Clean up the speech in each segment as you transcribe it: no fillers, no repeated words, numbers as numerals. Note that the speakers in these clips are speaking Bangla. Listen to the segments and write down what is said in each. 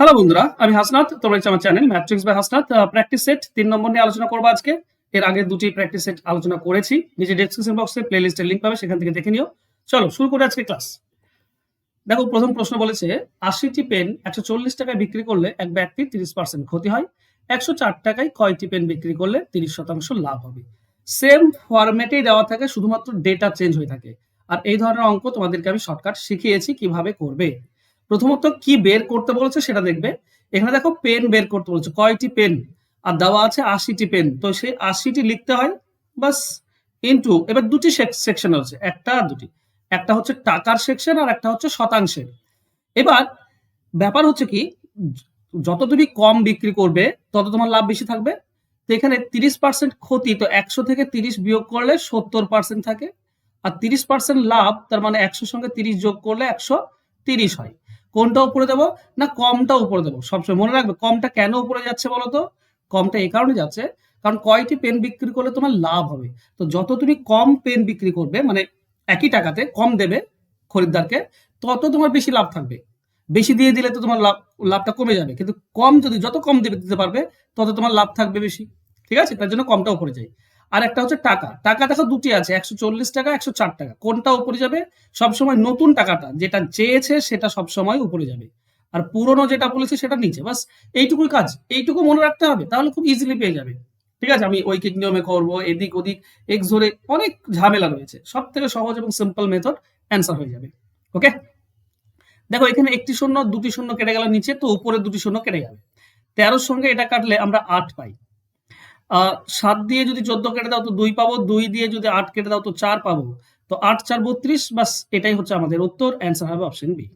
হ্যালো বন্ধুরা, আমি হাসনাত। তোমরা আমার channel matrix by Hasnat. Practice set 3 number নিয়ে আলোচনা করবো আজকে। এর আগে দুটি প্র্যাকটিস সেট আলোচনা করেছি। নিচে ডেসক্রিপশন বক্সে প্লে লিস্টের লিঙ্ক পাবে, সেখান থেকে দেখে নিও। চলো শুরু করে আজকে ক্লাস। দেখো, প্রথম প্রশ্ন বলেছে 80টি পেন 140 টাকায় বিক্রি করলে এক ব্যক্তির 30% ক্ষতি হয়। 104 টাকায় কয়টি পেন বিক্রি করলে 30% লাভ হবে? সেম ফরম্যাটেই দেওয়া থাকে, শুধুমাত্র ডেটা চেঞ্জ হয়ে থাকে। আর এই ধরনের অঙ্ক তোমাদেরকে আমি শর্টকাট শিখিয়েছি কিভাবে করবে। প্রথমত কি বের করতে বলেছে সেটা দেখবে। এখানে দেখো পেন বের করতে বলেছে, কয়টি পেন, আর দেওয়া আছে 80টি পেন। তো সেই 80টি লিখতে হয় বাস, ইনটু এবার দুটি সেকশন আছে, একটা আর দুটি। একটা হচ্ছে টাকার সেকশন আর একটা হচ্ছে শতাংশের। এবার ব্যাপার হচ্ছে কি, যত তুমি কম বিক্রি করবে তত তোমার লাভ বেশি থাকবে। তো এখানে 30% ক্ষতি, তো 100 থেকে 30 বিয়োগ করলে 70% থাকে। আর 30% লাভ, তার মানে 100 সঙ্গে 30 যোগ করলে 130 হয়। কোনটা উপরে দেবো না কমটা উপরে দেবো? সবসময় মনে রাখবে কমটা কেন উপরে যাচ্ছে বলো তো। কমটা এই কারণে যাচ্ছে কারণ কয়টি পেন বিক্রি করলে তোমার লাভ হবে। তো যত তুমি কম পেন বিক্রি করবে, মানে একই টাকাতে কম দেবে খরিদ্দারকে, তত তোমার বেশি লাভ থাকবে। বেশি দিয়ে দিলে তো তোমার লাভটা কমে যাবে, কিন্তু কম যদি যত কম দিতে পারবে তত তোমার লাভ থাকবে বেশি। ঠিক আছে, তার জন্য কমটা উপরে যায়। আর একটা হচ্ছে টাকা। টাকা দেখো দুটি আছে, 140 টাকা, 104 টাকা। কোনটা উপরে যাবে? সবসময় নতুন টাকাটা যেটা চেয়েছে সেটা সবসময় উপরে যাবে, আর পুরনো যেটা বলেছে সেটা নিচে। বাস এইটুকুই কাজ, এইটুকু মনে রাখতে হবে, তাহলে খুব ইজিলি পেয়ে যাবে। ঠিক আছে, আমি ঐকিক নিয়মে করবো, এদিক ওদিক এক্স ধরে অনেক ঝামেলা রয়েছে। সব থেকে সহজ এবং সিম্পল মেথড, অ্যান্সার হয়ে যাবে। ওকে, দেখো এখানে একটি শূন্য, দুটি শূন্য কেটে গেল নিচে, তো উপরে দুটি শূন্য কেটে যাবে। 13 সঙ্গে এটা কাটলে আমরা 8 পাই। 7 দিয়ে যদি 14 কেটে দাও তো 2 পাবো, 2 দিয়ে যদি 8 কেটে দাও তো 4 পাবো। তো 8 4 32। বাস এটাই হচ্ছে আমাদের উত্তর, অ্যান্সার হবে অপশন বি।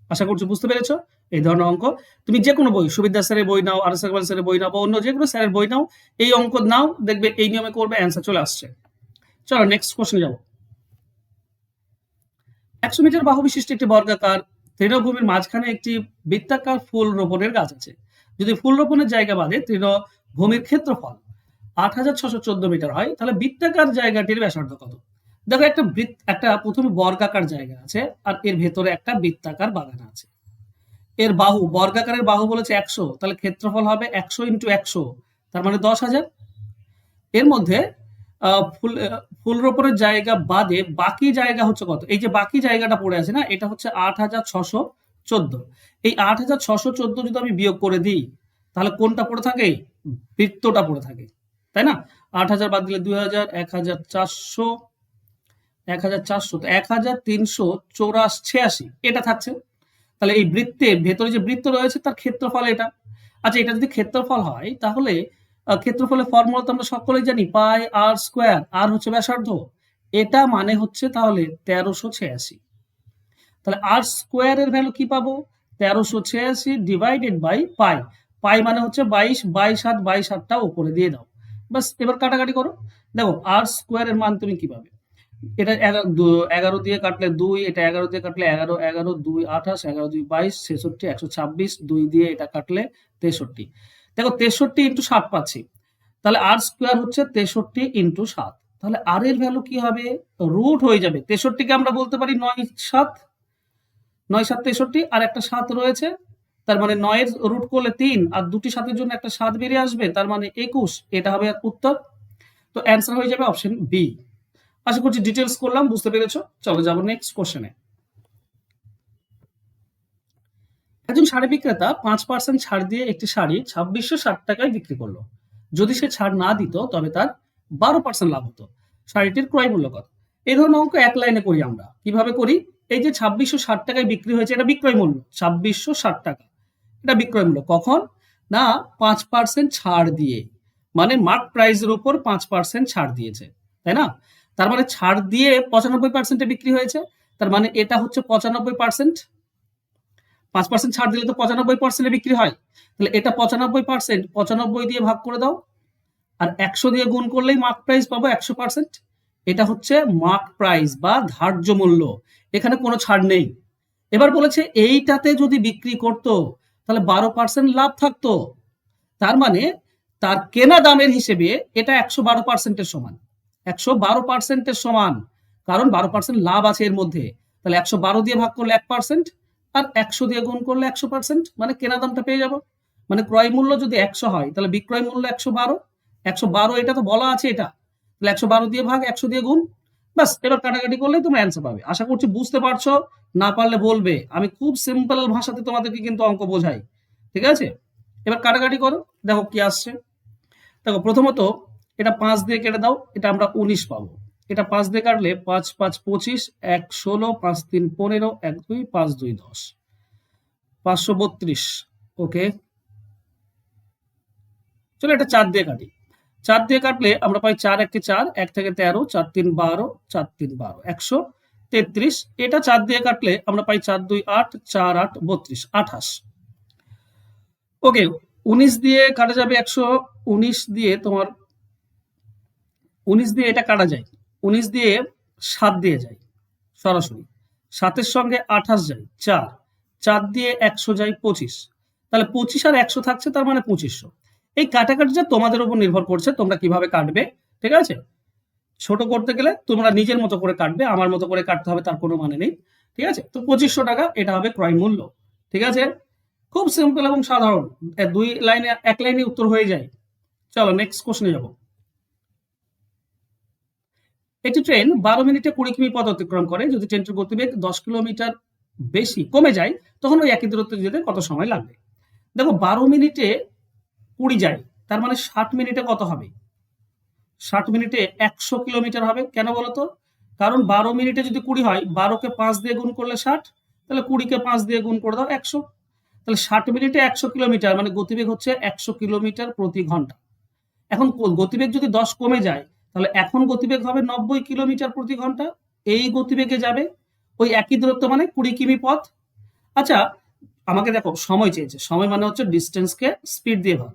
আশা করছি বুঝতে পেরেছো। এই ধরনের অঙ্ক তুমি যে কোনো বই, সুবিদ্যা স্যারের বই নাও, আর স্যারের বই নাও, বা অন্য যে কোনো স্যারের বই নাও, এই অঙ্ক নাও, দেখবে এই নিয়মে করবে, অ্যান্সার চলে আসছে। চলো নেক্সট কোশ্চেনে যাবো। 100 মিটার বাহু বিশিষ্ট একটি বর্গাকার তৃণভূমির মাঝখানে একটি বৃত্তাকার ফুল রোপণের গাছ আছে। যদি ফুল রোপণের জায়গা বাদে তৃণভূমির ক্ষেত্রফল 8,614 মিটার হয়, তাহলে বৃত্তাকার জায়গাটির ব্যাসার্ধ কত? দেখো, একটা প্রথমে বর্গাকার জায়গা আছে, আর এর ভেতরে একটা বৃত্তাকার বাগান আছে। এর বাহু, বর্গাকারের বাহু বলেছে 100, তাহলে ক্ষেত্রফল হবে 100 ইন্টু 100, তার মানে 10,000। এর মধ্যে ফুল রোপণের জায়গা বাদে বাকি জায়গা হচ্ছে কত? এই যে বাকি জায়গাটা পড়ে আছে না, এটা হচ্ছে 8,614। এই 8,614 যদি আমি বিয়োগ করে দিই, তাহলে কোনটা পড়ে থাকে? বৃত্তটা পড়ে থাকে, তাই না? 8,000 বাদ দিলে 2,000, 1,400, 1,400, তো 1,386 এটা থাকছে। তাহলে এই বৃত্তের ভেতরে যে বৃত্ত রয়েছে তার ক্ষেত্রফল এটা। আচ্ছা, এটা যদি ক্ষেত্রফল হয়, তাহলে ক্ষেত্রফলের ফর্মুলা তো আমরা সকলেই জানি, পাই আর স্কোয়ার, আর হচ্ছে ব্যাসার্ধ। এটা মানে হচ্ছে তাহলে 1386। তাহলে আর স্কোয়ারের ভ্যালু কি পাবো? 1386 ডিভাইডেড বাই পাই। পাই মানে হচ্ছে 22, 22 উপরে দিয়ে দাও। বাস এবার কাটাকাটি করো। দেখো আর স্কোয়ারের মান তুমি কি পাবে? এটা 11 দিয়ে কাটলে 2, এটা 11 দিয়ে কাটলে 11, 11 2 28, 11 2 22, 66, 126, 2 দিয়ে এটা কাটলে 63। দেখো 63 ইন্টু 7 পাচ্ছি, তাহলে আর স্কোয়ার হচ্ছে 63 ইন্টু 7। তাহলে আর এর ভ্যালু কি হবে? রুট হয়ে যাবে। 63কে আমরা বলতে পারি 9 7, 9 7 63, আর একটা 7 রয়েছে, তার মানে 9 এর রুট করলে 3, আর দুটি 7 এর জন্য একটা 7 বেরিয়ে আসবে, তার মানে 21। এটা হবে উত্তর। তো অ্যান্সার হয়ে যাবে অপশন বি। আশা করছি ডিটেলস করলাম, বুঝতে পেরেছো। চলো যাবো নেক্সট কোশ্চেনে। একজন শাড়ি বিক্রেতা 5% ছাড় দিয়ে একটি শাড়ি 2660 টাকায় বিক্রি করলো। যদি সে ছাড় না দিত তবে তার 12% লাভ হতো। শাড়িটির ক্রয় মূল্য কত? এই ধরনের অঙ্ক এক লাইনে করি আমরা। কিভাবে করি? এই যে 2660 টাকায় বিক্রি হয়েছে, এটা বিক্রয় মূল্য 2660 টাকা। এটা বিক্রয় মূল্য কখন? না 5% ছাড় দিয়ে, মানে মার্ক প্রাইসের উপর 5% ছাড় দিয়েছে, তাই না? তার মানে ছাড় দিয়ে 95%-এ বিক্রি হয়েছে, তার মানে এটা হচ্ছে 95%। 5% ছাড় দিলে তো 95%-এ বিক্রি হয়, তাহলে এটা 95%, 95 দিয়ে ভাগ করে দাও, আর 100 দিয়ে গুণ করলেই মার্ক প্রাইস পাবো 100%। এটা হচ্ছে মার্ক প্রাইস বা ধার্য মূল্য, এখানে কোনো ছাড় নেই। এবার বলেছে এইটাতে যদি বিক্রি করতো তাহলে 12% লাভ থাকতো। তার মানে তার কেনা দামের হিসেবে এটা 112%-এর সমান। 112%-এর সমান, কারণ 12% লাভ আছে এর মধ্যে। তাহলে 112 দিয়ে ভাগ করলে 1%, আর 100 দিয়ে গুণ করলে 100%, মানে কেনা দামটা পেয়ে যাব। মানে ক্রয় মূল্য যদি 100 হয় তাহলে বিক্রয় মূল্য 112। 112 এটা তো বলা আছে এটা, তাহলে 112 দিয়ে ভাগ 100 দিয়ে গুণ, বাস এবার কাটাকাটি করলে তোমরা অ্যান্সার পাবে। আশা করছি বুঝতে পারছো, না পারলে বলবে, আমি খুব সিম্পল ভাষাতে তোমাদেরকে কিন্তু অঙ্ক বোঝাই, ঠিক আছে? এবার কাটাকাটি করো, দেখো কি আসছে। দেখো প্রথমত এটা 5 দিয়ে কেটে দাও, এটা আমরা 19 পাবো। এটা 5 দিয়ে কাটলে 5 5 25, 1 16, 5 3 15, 1 2 5 2 10, 532। ওকে, চলো এটা 4 দিয়ে কাটি। 4 দিয়ে কাটলে আমরা পাই 4 1 4, 1 থেকে 13, 4 3 12, 4 3 12, 133। এটা 4 দিয়ে কাটলে আমরা পাই 4 2 8, 4 8 32, 28। ওকে, 19 দিয়ে কাটা যাবে 119 দিয়ে তোমার 19 দিয়ে এটা কাটা যায়, 19 দিয়ে 7 দিয়ে যায় সরাসরি, 7-এর সঙ্গে 28 যায় 4, 4 দিয়ে 100 যায় 25, তাহলে 25 আর 100 থাকছে, তার মানে 2500। এই কাটাকাটিটা তোমাদের উপর নির্ভর করছে তোমরা কিভাবে কাটবে, ঠিক আছে? ছোট করতে গেলে তোমরা নিজের মতো করে কাটবে, আমার মতো করে কাটতে হবে তার কোনো মানে নেই, ঠিক আছে? তো 2500 টাকা এটা হবে ক্রয় মূল্য, ঠিক আছে? খুব সিম্পল এবং সাধারণ, দুই লাইনে এক লাইনে উত্তর হয়ে যায়। চলো নেক্সট কোশ্চেনে যাব। একটি ট্রেন 12 মিনিটে 20 কিমি পথ অতিক্রম করে। যদি ট্রেনটির গতিবেগ 10 কিলোমিটার বেশি কমে যায় তখন ওই একই দূরত্ব যেতে কত সময় লাগবে? দেখো 12 মিনিটে 20 যায়, তার মানে 60 মিনিটে কত হবে? 60 মিনিটে 100 কিলোমিটার হবে। কেন বলতো? কারণ 12 মিনিটে যদি 20 হয়, 12কে 5 দিয়ে গুণ করলে 60, তাহলে 20কে 5 দিয়ে গুণ করে দাও 100, তাহলে 60 মিনিটে 100 কিলোমিটার, মানে গতিবেগ হচ্ছে 100 কিলোমিটার প্রতি ঘন্টা। এখন গতিবেগ যদি 10 কমে যায় তাহলে এখন গতিবেগ হবে 90 কিলোমিটার প্রতি ঘন্টা। এই গতিবেগে যাবে ওই একই দূরত্ব, মানে 20 কিমি পথ। আচ্ছা, আমাকে দেখো সময় চেয়েছে, সময় মানে হচ্ছে ডিস্টেন্সকে স্পিড দিয়ে ভাগ।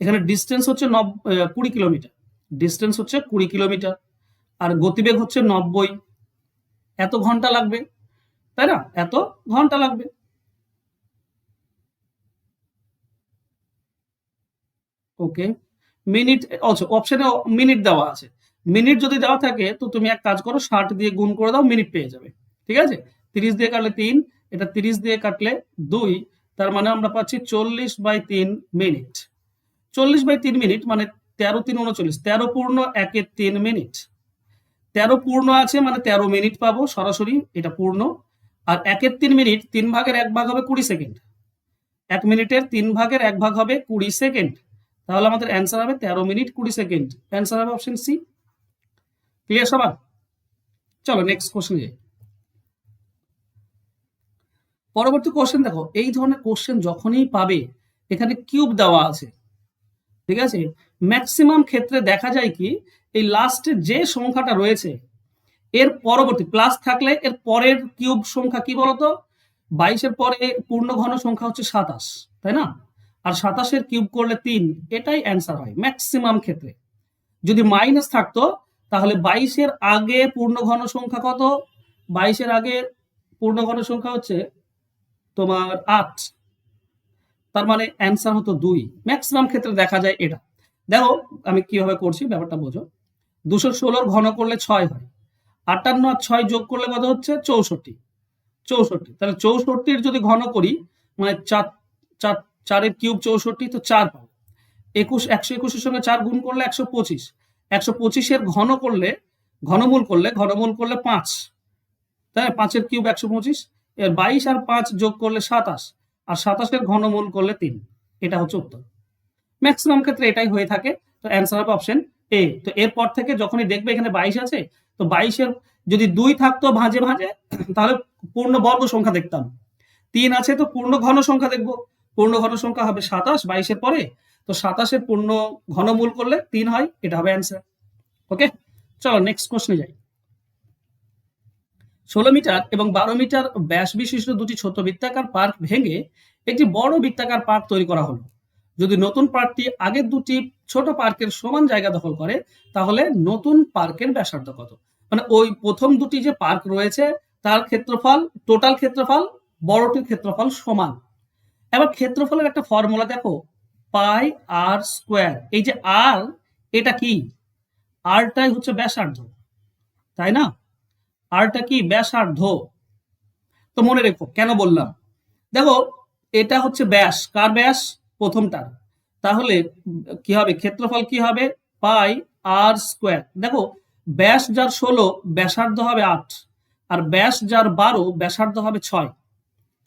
এখানে ডিস্টেন্স হচ্ছে 20 কিলোমিটার, ডিস্টেন্স হচ্ছে 20 কিলোমিটার, আর গতিবেগ হচ্ছে 90, এত ঘন্টা লাগবে, তাই না? এত ঘন্টা লাগবে। ওকে, মিনিট আচ্ছা, অপশনে মিনিট দেওয়া আছে। মিনিট যদি দেওয়া থাকে তো তুমি এক কাজ করো, 60 দিয়ে গুণ করে দাও, মিনিট পেয়ে যাবে, ঠিক আছে? 30 দিয়ে কাটলে 3, এটা 30 দিয়ে কাটলে 2, তার মানে আমরা পাচ্ছি 40/3 মিনিট। 40/3 মিনিট মানে 13 3 39, 13 পূর্ণ 1 3 মিনিট। 13 পূর্ণ আছে মানে 13 মিনিট পাবো সরাসরি, এটা পূর্ণ। আর 1 3 মিনিট, 3 ভাগের 1 ভাগ হবে 20 সেকেন্ড। 1 মিনিটের 3 ভাগের 1 ভাগ হবে 20 সেকেন্ড, তাহলে আমাদের অ্যান্সার হবে 13 মিনিট 20 সেকেন্ড। অ্যান্সার হবে অপশন সি। ক্লিয়ার সবার? চলো নেক্সট কোশ্চেন যাই। পরবর্তী কোশ্চেন দেখো, এই ধরনের কোশ্চেন যখনই পাবে এখানে কিউব দেওয়া আছে, ঠিক আছে? ম্যাক্সিমাম ক্ষেত্রে দেখা যায় কি, এই লাস্টে যে সংখ্যাটা রয়েছে এর পরবর্তী প্লাস থাকলে এর পরের কিউব সংখ্যা কি বলতো? 22-এর পরে পূর্ণ ঘন সংখ্যা হচ্ছে 27, তাই না? আর 27-এর কিউব করলে 3, এটাই অ্যান্সার হয় ম্যাক্সিমাম ক্ষেত্রে। যদি মাইনাস থাকতো তাহলে 22-এর আগে পূর্ণ ঘন সংখ্যা কত? 22-এর আগে পূর্ণ ঘন সংখ্যা হচ্ছে তোমার 8, তার মানে অ্যান্সার হতো 2। ম্যাক্সিমাম ক্ষেত্রে দেখা যায় এটা। দেখো আমি কিভাবে করছি ব্যাপারটা বোঝো। 216 ঘন করলে 6 হয়, 58 আর 6 যোগ করলে কত হচ্ছে? 64। 64, তাহলে 64-র যদি ঘন করি মানে 4 4 4-এর কিউব 64, তো 4 পাবো। 21 121-এর সঙ্গে 4 গুণ করলে 125, 125-এর ঘন করলে ঘনমূল করলে 5, তাই 5-এর কিউব 125, এর 22 আর 5 যোগ করলে 27, আর 27-এর ঘনমূল করলে 3, এটা হচ্ছে উত্তর। ম্যাক্সিমাম ক্ষেত্রে এটাই হয়ে থাকে, তো অ্যান্সার হবে অপশন এ। তো এরপর থেকে যখনই দেখবে এখানে 22 আছে, তো 22-এর যদি 2 থাকতো ভাঁজে ভাঁজে তাহলে পূর্ণ বর্গ সংখ্যা দেখতাম। 3 আছে তো পূর্ণ ঘন সংখ্যা দেখবো, পূর্ণ ঘন সংখ্যা হবে 27 22-এর পরে, তো 27-এর পূর্ণ ঘনমূল করলে 3 হয়, এটা হবে অ্যান্সার। ওকে, চলো নেক্সট কোশ্চেনে যাই। 16 মিটার এবং 12 মিটার ব্যাস বিশিষ্ট দুটি ছোট বৃত্তাকার পার্ক ভেঙে একটি বড় বৃত্তাকার পার্ক তৈরি করা হলো। যদি নতুন পার্কটি আগের দুটি ছোট পার্কের সমান জায়গা দখল করে তাহলে নতুন পার্কের ব্যাসার্ধ কত? মানে ওই প্রথম দুটি যে পার্ক রয়েছে তার ক্ষেত্রফল, টোটাল ক্ষেত্রফল বড়টির ক্ষেত্রফল সমান। এবার ক্ষেত্রফলের একটা ফর্মুলা দেখো, পাই আর স্কোয়ার। এই যে আর, এটা কি? আরটাই হচ্ছে ব্যাসার্ধ, তাই না? আরটা কি? ব্যাসার্ধ। তো মনে রেখো কেন বললাম, দেখো এটা হচ্ছে ব্যাস, কার ব্যাস? প্রথমটার। তাহলে কি হবে, ক্ষেত্রফল কি হবে? পাই আর স্কোয়ার। দেখো ব্যাস যার 16 ব্যাসার্ধ হবে 8, আর ব্যাস যার 12 ব্যাসার্ধ হবে 6।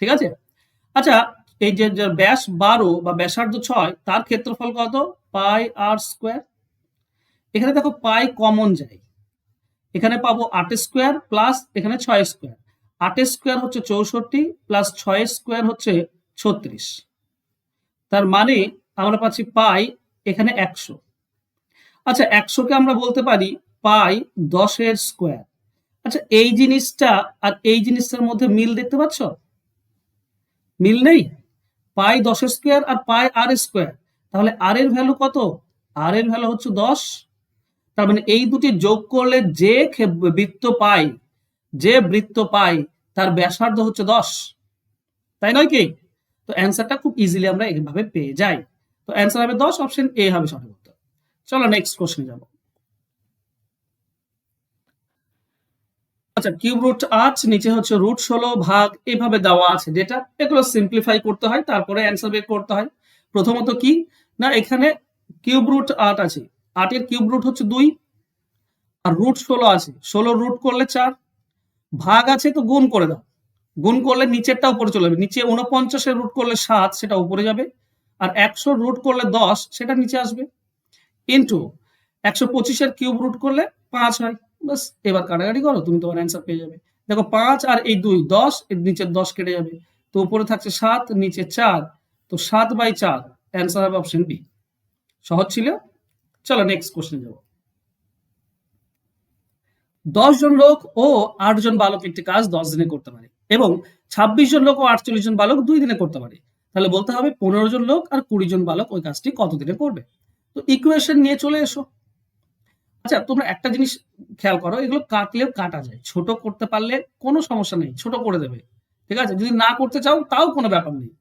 ঠিক আছে? আচ্ছা, এই যে যার ব্যাস 12 বা ব্যাসার্ধ 6 তার ক্ষেত্রফল কত? পাই আর স্কোয়ার। এখানে দেখো পাই কমন যায়, এখানে পাবো 8 স্কোয়ার প্লাস এখানে 6 স্কোয়ার। 8 স্কোয়ার হচ্ছে 64 প্লাস 6 স্কোয়ার হচ্ছে 36। তার মানে আমরা পাচ্ছি পাই এখানে 100। আচ্ছা, 100কে আমরা বলতে পারি পাই 10 স্কোয়ার। আচ্ছা, এই জিনিসটা আর এই জিনিসটার মধ্যে মিল দেখতে পাচ্ছ? মিল নেই। পাই 10 স্কোয়ার আর পাই আর স্কোয়ার, তাহলে আর এর ভ্যালু কত? আর এর ভ্যালু হচ্ছে 10। তার মানে এই দুটি যোগ করলে যে বৃত্ত পাই তার ব্যাসার্ধ হচ্ছে 10, তাই নয় কি? তো অ্যান্সারটা খুব ইজিলি আমরা এইভাবে পেয়ে যাই। তো অ্যান্সার হবে 10, অপশন এ হবে সঠিক উত্তর। চলো নেক্সট কোশ্চেনে যাব। আচ্ছা, কিউব রুট 8 নিচে হচ্ছে রুট 16 ভাগ এইভাবে দেওয়া আছে যেটা, এগুলো সিম্পলিফাই করতে হয় তারপরে অ্যান্সার বের করতে হয়। প্রথমত কি না, এখানে কিউব রুট 8 আছে, 8 এর কিউব রুট হচ্ছে 2, আর রুট 16 আছে, 16 রুট করলে 4, ভাগ আছে তো গুণ করে দাও। গুণ করলে নিচেরটা উপরে চলে যাবে, নিচে 49 রুট করলে 7 সেটা উপরে যাবে, আর 100 রুট করলে 10 সেটা নিচে আসবে, ইন্টু 125 কিউব রুট করলে 5 হয়। বাস, এবার কাটাকাটি করো, তুমি তোমার অ্যান্সার পেয়ে যাবে। দেখো 5 আর এই 2 10, এর নিচের 10 কেটে যাবে, তো উপরে থাকছে 7, নিচে 4, তো 7/4 অ্যান্সার হবে অপশন বি। সহজ ছিল। চলো নেক্সট কোশ্চেন যাব। 10 জন লোক ও 8 জন বালক একটি কাজ 10 দিনে করতে পারে, এবং 26 জন লোক ও 48 জন বালক 2 দিনে করতে পারে। তাহলে বলতে হবে 15 জন লোক আর 20 জন বালক ওই কাজটি কত দিনে করবে। তো ইকুয়েশন নিয়ে চলে এসো। আচ্ছা, তোমরা একটা জিনিস খেয়াল করো, এগুলো কাটলেও কাটা যায়, ছোট করতে পারলে কোনো সমস্যা নেই, ছোট করে দেবে। ঠিক আছে, যদি না করতে চাও তাও কোনো ব্যাপার নেই।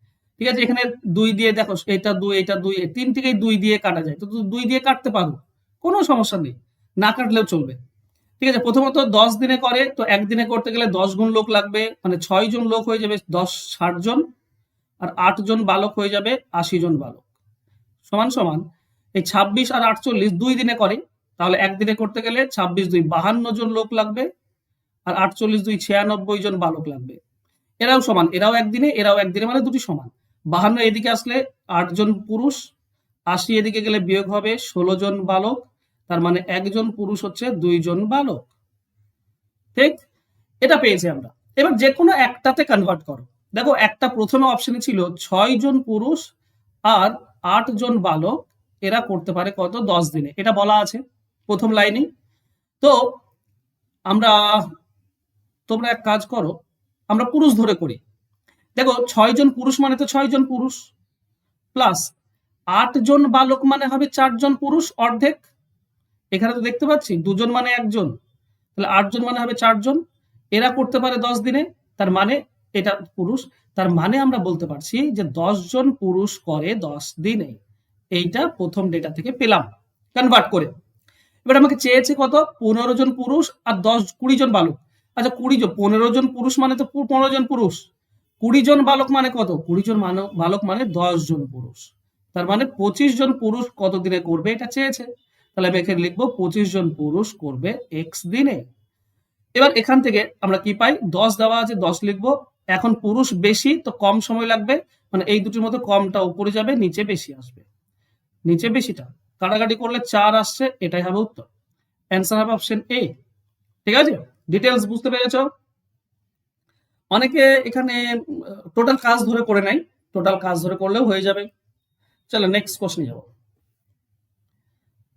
ঠিক আছে, এখানে 2 দিয়ে দেখো, এটা 2 এটা 2, এই 3 থেকেই 2 দিয়ে কাটা যায়, তো 2 দিয়ে কাটতে পারো, কোনো সমস্যা নেই, না কাটলেও চলবে। ঠিক আছে, প্রথমত 10 দিনে করে, তো একদিনে করতে গেলে 10 গুণ লোক লাগবে, মানে 6 জন লোক হয়ে যাবে 10 60 জন, আর 8 জন বালক হয়ে যাবে 80 জন বালক, সমান সমান এই 26 আর 48 2 দিনে করে, তাহলে একদিনে করতে গেলে 26 2 52 জন লোক লাগবে, আর 48 2 96 জন বালক লাগবে। এরাও সমান, এরাও একদিনে এরাও একদিনে, মানে দুটি সমান। 52 এদিকে আসলে 8 জন পুরুষ, 80 এদিকে গেলে বিয়োগ হবে 16 জন বালক, তার মানে একজন পুরুষ হচ্ছে 2 জন বালক। ঠিক, এটা পেয়েছি আমরা। এবার যে কোনো একটাতে কনভার্ট করো। দেখো একটা প্রথমে অপশনে ছিল 6 জন পুরুষ আর 8 জন বালক, এরা করতে পারে কত 10 দিনে, এটা বলা আছে প্রথম লাইনে। তো আমরা, তোমরা এক কাজ করো, আমরা পুরুষ ধরে করি। দেখো 6 জন পুরুষ মানে তো 6 জন পুরুষ, প্লাস 8 জন বালক মানে হবে 4 জন পুরুষ অর্ধেক, এখানে তো দেখতে পাচ্ছি 2 জন মানে 1 জন, তাহলে 8 জন মানে হবে 4 জন, এরা করতে পারে 10 দিনে, তার মানে এটা পুরুষ, তার মানে আমরা বলতে পারছি যে 10 জন পুরুষ করে 10 দিনে। এইটা প্রথম ডেটা থেকে পেলাম কনভার্ট করে। এবার আমাকে চেয়েছে কত, 15 জন পুরুষ আর 20 জন বালক। আচ্ছা 15 জন পুরুষ মানে তো 15 জন পুরুষ, 20 জন বালক মানে কত, 20 জন বালক মানে 10 জন পুরুষ, তার মানে 25 জন পুরুষ কত দিনে করবে এটা চেয়েছে। তাহলে আমি এখানে লিখবো 25 জন পুরুষ করবে এক্স দিনে। এবার এখান থেকে আমরা কি পাই, 10 দেওয়া আছে 10 লিখবো। এখন পুরুষ বেশি তো কম সময় লাগবে, মানে এই দুটির মধ্যে কমটা উপরে যাবে, নিচে বেশি আসবে, নিচে বেশিটা কাটাকাটি করলে 4 আসছে, এটাই হবে উত্তর। অ্যান্সার হবে অপশন এ। ঠিক আছে, ডিটেলস বুঝতে পেরেছো? অনেকে এখানে টোটাল কাজ ধরে করে নাই, টোটাল কাজ ধরে করলেও হয়ে যাবে। চলো নেক্সট কোশ্চেন যাব।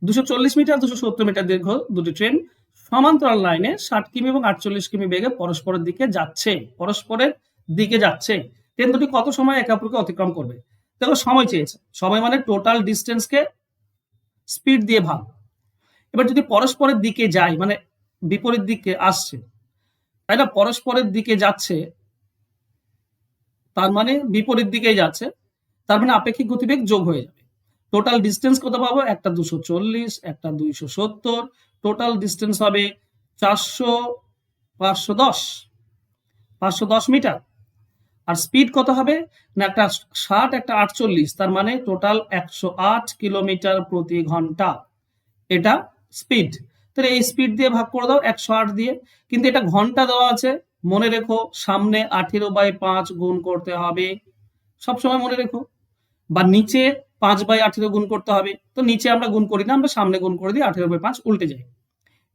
240 মিটার 270 মিটার দীর্ঘ দুটি ট্রেন সমান্তরাল লাইনে 60 কিমি এবং 48 কিমি বেগে পরস্পরের দিকে যাচ্ছে। ট্রেন দুটি কত সময় একে অপরকে অতিক্রম করবে? দেখো সময় চেয়েছে, সময় মানে টোটাল ডিস্টেন্সকে স্পিড দিয়ে ভাগ। এবার যদি পরস্পরের দিকে যায় মানে বিপরীত দিকে আসছে, তাই না, পরস্পরের দিকে যাচ্ছে তার মানে বিপরীত দিকেই যাচ্ছে, তার মানে আপেক্ষিক গতিবেগ যোগ হয়ে যাবে। টোটাল ডিস্টেন্স কত পাবো, একটা 240 একটা 270, টোটাল ডিস্টেন্স হবে 400 510 মিটার। আর স্পিড কত হবে না, একটা 60 একটা 48, তার মানে টোটাল 108 কিলোমিটার প্রতি ঘন্টা, এটা স্পিড। তাহলে এই স্পিড দিয়ে ভাগ করে দাও 108 দিয়ে, কিন্তু এটা ঘন্টা দেওয়া আছে, মনে রেখো সামনে 18/5 গুণ করতে হবে, সবসময় মনে রেখো, বা নিচে 5/18 গুণ করতে হবে। তো নিচে আমরা গুণ করি না, আমরা সামনে গুণ করে দিই, 18/5 উল্টে যায়।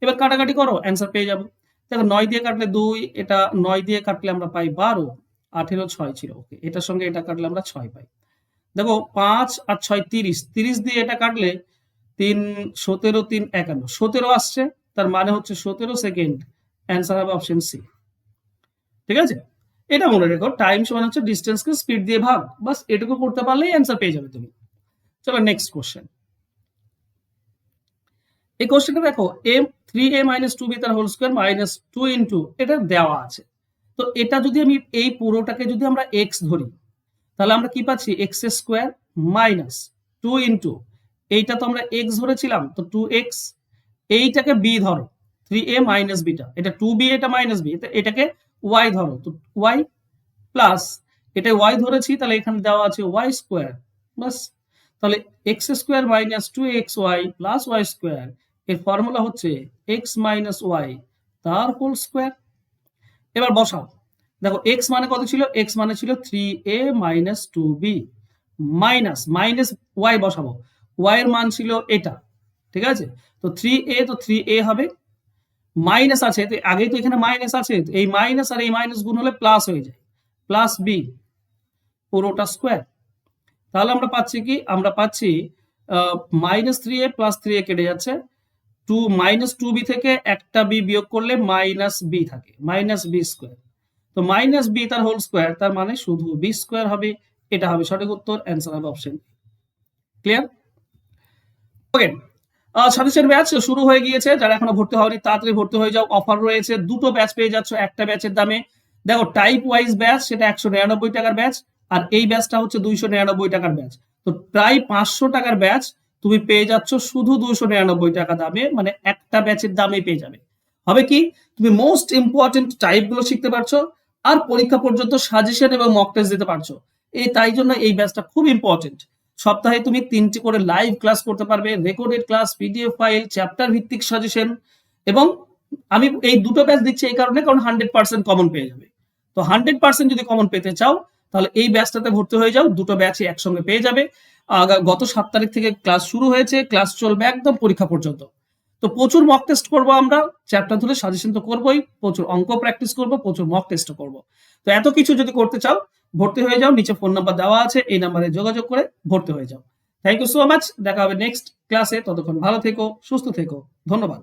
এবার কাটাকাটি করো, অ্যান্সার পেয়ে যাবো। দেখো 9 দিয়ে কাটলে 2, এটা 9 দিয়ে কাটলে আমরা পাই 12, 18 6 ছিল, ওকে, এটার সঙ্গে এটা কাটলে আমরা 6 পাই। দেখো 5 আর 6 30, 30 দিয়ে এটা কাটলে 3 17 3 51, 17 আসছে, তার মানে হচ্ছে 17 সেকেন্ড, অ্যান্সার হবে অপশন সি। ঠিক আছে, এটা মনে রেখো, টাইম সমান হচ্ছে ডিস্টেন্সকে স্পিড দিয়ে ভাগ, বাস এটুকু করতে পারলেই অ্যান্সার পেয়ে যাবে তুমি। চলো নেক্সট কোশ্চেন। এই কোশ্চেনটা দেখো, এম 3a - 2b তার হোল স্কয়ার মাইনাস 2 ইন্টু, এটা দেওয়া আছে। তো এটা যদি আমি এই পুরোটাকে যদি আমরা এক্স ধরি, তাহলে আমরা কি পাচ্ছি, এক্স স্কোয়ার মাইনাস 2 ইন্টু, এইটা তো আমরা এক্স ধরেছিলাম, তো 2x, এইটাকে বি ধরো, 3a মাইনাস বিটা, এটা 2b, এটা মাইনাস বি, এটাকে ওয়াই ধরো, তো ওয়াই প্লাস, এটা ওয়াই ধরেছি, তাহলে এখানে দেওয়া আছে ওয়াই স্কোয়ার, বাস। তাহলে X square minus 2xy plus Y square, এর ফর্মুলা হচ্ছে এক্স মাইনাস ওয়াই তার হোল স্কোয়ার। এবার বসাও, দেখো এক্স মানে কত ছিল, এক্স মানে ছিল 3a minus 2b, minus minus Y বসাবো, ওয়াই এর মান ছিল এটা, ঠিক আছে, তো 3a, তো 3a হবে, মাইনাস আছে, তো আগেই তো এখানে মাইনাস আছে, তো এই মাইনাস আর এই মাইনাস গুণ হলে প্লাস হয়ে যায়, প্লাস বি পুরোটা স্কোয়ার। তাহলে আমরা পাচ্ছি কি, আমরা পাচ্ছি মাইনাস 3a প্লাস 3a কেটে যাচ্ছে, 2 মাইনাস 2b থেকে একটা বি বিয়োগ করলে মাইনাস বি থাকে, মাইনাস বি স্কোয়ার, তো মাইনাস বি তার হোল স্কোয়ার, তার মানে শুধু বি স্কোয়ার হবে, এটা হবে সঠিক উত্তর, অ্যান্সার হবে অপশন। ক্লিয়ার? ওকে, সাজেশন ব্যাচ শুরু হয়ে গিয়েছে, যারা এখনো ভর্তি হয়নি তাড়াতাড়ি ভর্তি হয়ে যাও, অফার রয়েছে, দুটো ব্যাচ পেয়ে যাচ্ছ একটা ব্যাচের দামে। দেখো টাইপ ওয়াইজ ব্যাচ সেটা 199 টাকার ব্যাচ, আর এই ব্যাচটা হচ্ছে 299 টাকার ব্যাচ, তো প্রায় 500 টাকার ব্যাচ তুমি পেয়ে যাচ্ছ শুধু 299 টাকা দামে, মানে একটা ব্যাচের দামে পেয়ে যাবে। হবে কি, তুমি মোস্ট ইম্পর্টেন্ট টাইপ গুলো শিখতে পারছো, আর পরীক্ষা পর্যন্ত সাজেশন এবং মক টেস্ট দিতে পারছো, এই তাই জন্য এই ব্যাচটা খুব ইম্পর্টেন্ট। সপ্তাহে তুমি 3টি করে লাইভ ক্লাস করতে পারবে, recorded class, PDF file, chapter ভিত্তিক সাজেশন, এবং আমি এই দুটো ব্যাচ দিচ্ছি এই কারণে, কারণ 100% কমন পেয়ে যাবে। তো 100% যদি কমন পেতে চাও, তাহলে এই ব্যাচটাতে ভর্তি হয়ে যাও, দুটো ব্যাচই একসঙ্গে পেয়ে যাবে। গত 7 তারিখ থেকে ক্লাস শুরু হয়েছে, ক্লাস চলবে একদম পরীক্ষা পর্যন্ত। তো প্রচুর মক টেস্ট করবো আমরা, চ্যাপ্টার ধরে সাজেশন তো করবোই, প্রচুর অঙ্ক প্র্যাকটিস করবো, প্রচুর মক টেস্ট করবো। তো এত কিছু যদি করতে চাও, ভর্তি হয়ে যাও, নিচে ফোন নাম্বার দেওয়া আছে, এই নাম্বারে যোগাযোগ করে ভর্তি হয়ে যাও। থ্যাংক ইউ সো মাচ, দেখা হবে নেক্সট ক্লাসে, ততক্ষণ ভালো থেকো, সুস্থ থেকো, ধন্যবাদ।